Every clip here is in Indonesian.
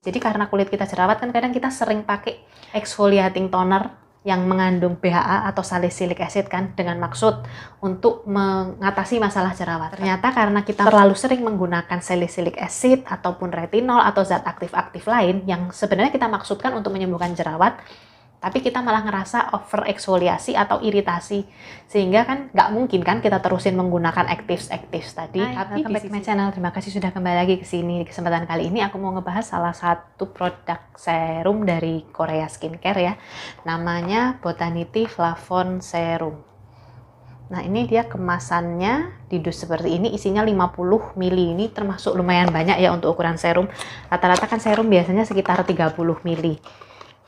Jadi karena kulit kita jerawat kan kadang kita sering pakai exfoliating toner yang mengandung BHA atau salicylic acid kan dengan maksud untuk mengatasi masalah jerawat. Ternyata karena kita terlalu sering menggunakan salicylic acid ataupun retinol atau zat aktif-aktif lain yang sebenarnya kita maksudkan untuk menyembuhkan jerawat, tapi kita malah ngerasa over eksfoliasi atau iritasi, sehingga kan nggak mungkin kan kita terusin menggunakan actives tadi. Tapi welcome back to my channel, terima kasih sudah kembali lagi ke sini. Di kesempatan kali ini aku mau ngebahas salah satu produk serum dari Korea Skincare ya, namanya Botanity Flavon Serum. Nah ini dia kemasannya di dus seperti ini, isinya 50 ml, ini termasuk lumayan banyak ya untuk ukuran serum. Rata-rata kan serum biasanya sekitar 30 ml.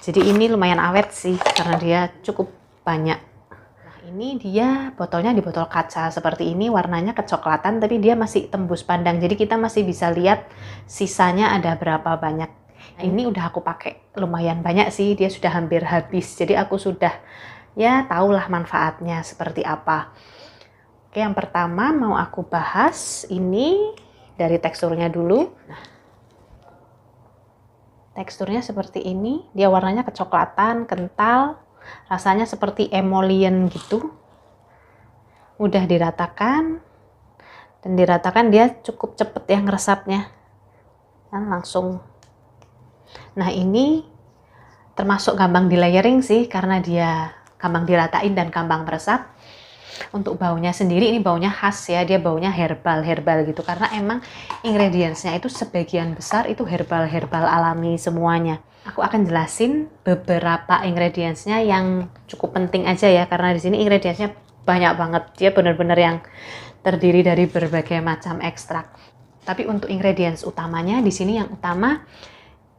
Jadi ini lumayan awet sih, karena dia cukup banyak. Nah ini dia botolnya di botol kaca seperti ini, warnanya kecoklatan, tapi dia masih tembus pandang. Jadi kita masih bisa lihat sisanya ada berapa banyak. Nah, ini udah aku pakai lumayan banyak sih, dia sudah hampir habis. Jadi aku sudah ya tahulah manfaatnya seperti apa. Oke, yang pertama mau aku bahas ini dari teksturnya dulu. Nah, teksturnya seperti ini, dia warnanya kecoklatan, kental, rasanya seperti emollient gitu. Mudah diratakan, dan diratakan dia cukup cepet ya ngeresapnya. Dan langsung. Nah ini termasuk gampang di layering sih, karena dia gampang diratain dan gampang meresap. Untuk baunya sendiri, ini baunya khas ya, dia baunya herbal gitu, karena emang ingredientsnya itu sebagian besar itu herbal alami semuanya. Aku akan jelasin beberapa ingredientsnya yang cukup penting aja ya, karena di sini ingredientsnya banyak banget, dia benar-benar yang terdiri dari berbagai macam ekstrak. Tapi untuk ingredients utamanya di sini, yang utama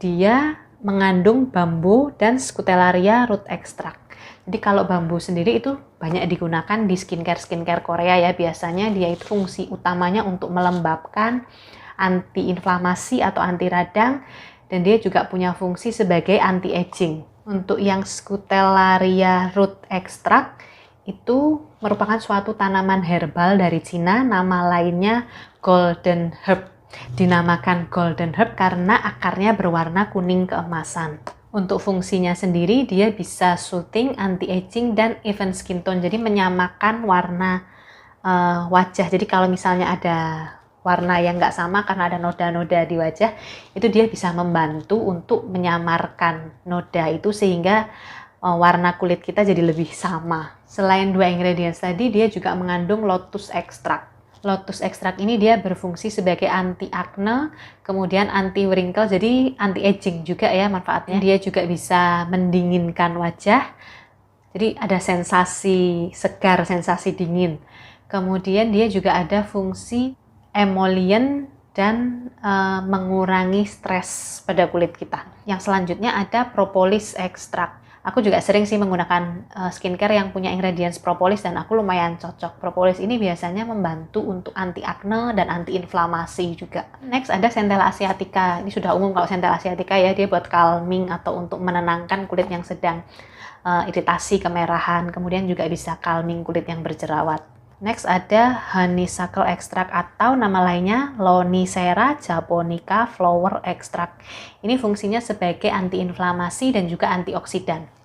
dia mengandung bambu dan Scutellaria root extract. Jadi kalau bambu sendiri itu banyak digunakan di skincare Korea ya, biasanya dia itu fungsi utamanya untuk melembabkan, anti-inflamasi atau anti radang, dan dia juga punya fungsi sebagai anti-aging. Untuk yang Scutellaria root extract itu merupakan suatu tanaman herbal dari Cina, nama lainnya golden herb. Dinamakan golden herb karena akarnya berwarna kuning keemasan. Untuk fungsinya sendiri, dia bisa soothing, anti-aging, dan even skin tone. Jadi menyamakan warna wajah. Jadi kalau misalnya ada warna yang nggak sama karena ada noda-noda di wajah, itu dia bisa membantu untuk menyamarkan noda itu sehingga warna kulit kita jadi lebih sama. Selain dua ingredients tadi, dia juga mengandung lotus extract. Lotus extract ini dia berfungsi sebagai anti acne, kemudian anti wrinkle, jadi anti aging juga ya manfaatnya. Dia juga bisa mendinginkan wajah, jadi ada sensasi segar, sensasi dingin. Kemudian dia juga ada fungsi emollient dan mengurangi stres pada kulit kita. Yang selanjutnya ada propolis extract. Aku juga sering sih menggunakan skincare yang punya ingredients propolis dan aku lumayan cocok. Propolis ini biasanya membantu untuk anti acne dan anti inflamasi juga. Next ada Centella asiatica. Ini sudah umum kalau Centella asiatica ya, dia buat calming atau untuk menenangkan kulit yang sedang iritasi, kemerahan. Kemudian juga bisa calming kulit yang berjerawat. Next ada honeysuckle extract atau nama lainnya Lonicera japonica flower extract. Ini fungsinya sebagai anti-inflamasi dan juga antioksidan.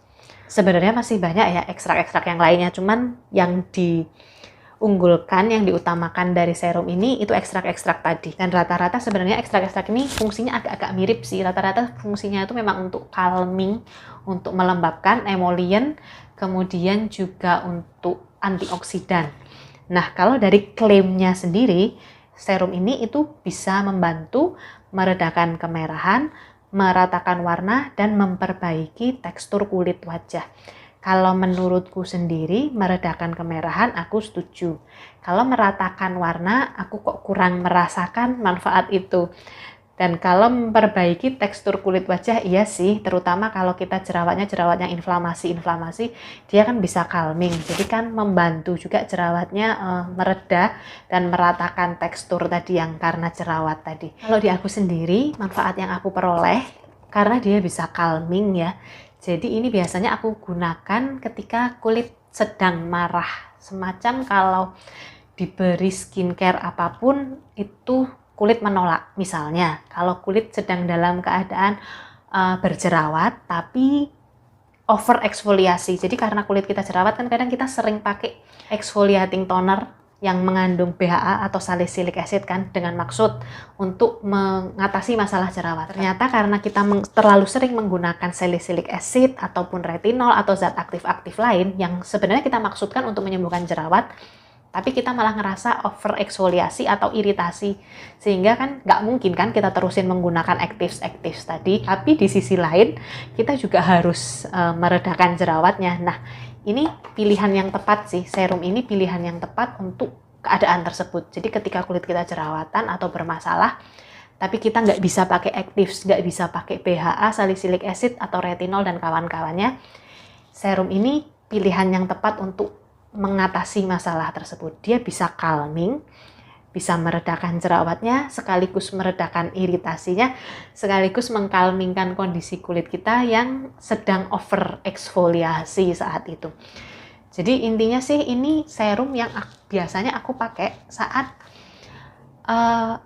Sebenarnya masih banyak ya ekstrak-ekstrak yang lainnya, cuman yang diunggulkan, yang diutamakan dari serum ini itu ekstrak-ekstrak tadi. Dan rata-rata sebenarnya ekstrak-ekstrak ini fungsinya agak-agak mirip sih. Rata-rata fungsinya itu memang untuk calming, untuk melembabkan, emollient, kemudian juga untuk antioksidan. Nah, kalau dari klaimnya sendiri, serum ini itu bisa membantu meredakan kemerahan, meratakan warna, dan memperbaiki tekstur kulit wajah. Kalau menurutku sendiri, meredakan kemerahan aku setuju. Kalau meratakan warna, aku kok kurang merasakan manfaat itu. Dan kalau memperbaiki tekstur kulit wajah, iya sih, terutama kalau kita jerawatnya yang inflamasi, dia kan bisa calming. Jadi kan membantu juga jerawatnya mereda dan meratakan tekstur tadi yang karena jerawat tadi. Kalau di aku sendiri, manfaat yang aku peroleh, karena dia bisa calming ya. Jadi ini biasanya aku gunakan ketika kulit sedang marah. Semacam kalau diberi skincare apapun, itu kulit menolak. Misalnya, kalau kulit sedang dalam keadaan berjerawat, tapi over eksfoliasi. Jadi karena kulit kita jerawat kan kadang kita sering pakai exfoliating toner yang mengandung BHA atau salicylic acid kan, dengan maksud untuk mengatasi masalah jerawat. Ternyata karena kita terlalu sering menggunakan salicylic acid ataupun retinol atau zat aktif-aktif lain yang sebenarnya kita maksudkan untuk menyembuhkan jerawat, tapi kita malah ngerasa over eksfoliasi atau iritasi, sehingga kan nggak mungkin kan kita terusin menggunakan actives tadi. Tapi di sisi lain kita juga harus meredakan jerawatnya. Nah, ini pilihan yang tepat sih, serum ini pilihan yang tepat untuk keadaan tersebut. Jadi ketika kulit kita jerawatan atau bermasalah, tapi kita nggak bisa pakai actives, nggak bisa pakai BHA, salicylic acid atau retinol dan kawan-kawannya, serum ini pilihan yang tepat untuk mengatasi masalah tersebut. Dia bisa calming, bisa meredakan jerawatnya, sekaligus meredakan iritasinya, sekaligus mengkalmingkan kondisi kulit kita yang sedang over eksfoliasi saat itu. Jadi intinya sih ini serum yang biasanya aku pakai saat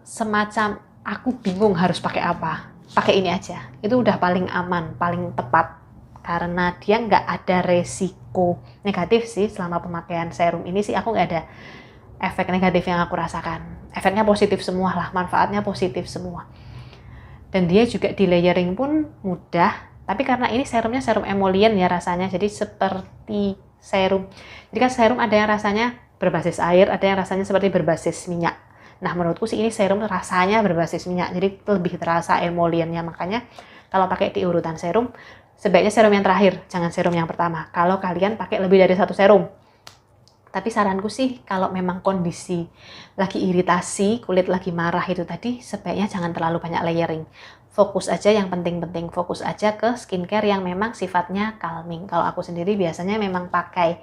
semacam aku bingung harus pakai apa. Pakai ini aja, itu udah paling aman, paling tepat. Karena dia nggak ada resiko negatif sih selama pemakaian serum ini sih, aku nggak ada efek negatif yang aku rasakan. Efeknya positif semua lah, manfaatnya positif semua. Dan dia juga di layering pun mudah, tapi karena ini serumnya serum emollient ya rasanya, jadi seperti serum. Jadi kan serum ada yang rasanya berbasis air, ada yang rasanya seperti berbasis minyak. Nah menurutku sih ini serum rasanya berbasis minyak, jadi lebih terasa emollientnya. Makanya kalau pakai di urutan serum, sebaiknya serum yang terakhir, jangan serum yang pertama. Kalau kalian pakai lebih dari satu serum. Tapi saranku sih, kalau memang kondisi lagi iritasi, kulit lagi marah itu tadi, sebaiknya jangan terlalu banyak layering. Fokus aja yang penting-penting, fokus aja ke skincare yang memang sifatnya calming. Kalau aku sendiri biasanya memang pakai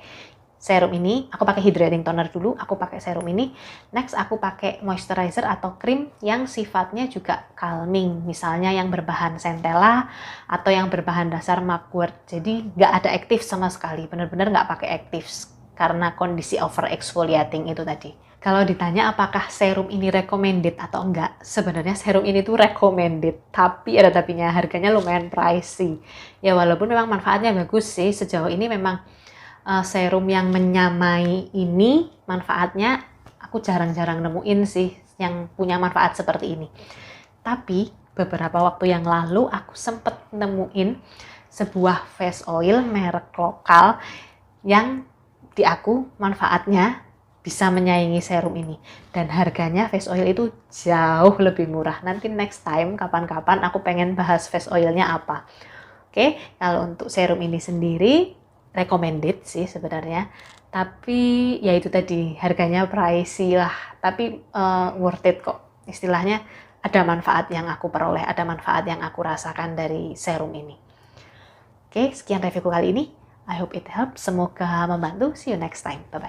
serum ini, aku pakai hydrating toner dulu, aku pakai serum ini, next aku pakai moisturizer atau krim yang sifatnya juga calming, misalnya yang berbahan centella atau yang berbahan dasar mugwort. Jadi nggak ada aktif sama sekali, bener-bener nggak pakai aktif karena kondisi over exfoliating itu tadi. Kalau ditanya apakah serum ini recommended atau enggak, sebenarnya serum ini tuh recommended, tapi ada tapinya, harganya lumayan pricey. Ya walaupun memang manfaatnya bagus sih, sejauh ini memang serum yang menyamai ini manfaatnya aku jarang-jarang nemuin sih yang punya manfaat seperti ini. Tapi beberapa waktu yang lalu aku sempet nemuin sebuah face oil merek lokal yang di aku manfaatnya bisa menyaingi serum ini, dan harganya face oil itu jauh lebih murah. Nanti next time kapan-kapan aku pengen bahas face oilnya apa. Oke, kalau untuk serum ini sendiri recommended sih sebenarnya, tapi ya itu tadi harganya pricey lah, tapi worth it kok. Istilahnya ada manfaat yang aku peroleh, ada manfaat yang aku rasakan dari serum ini. Oke, sekian reviewku kali ini. I hope it helps. Semoga membantu. See you next time. Bye-bye.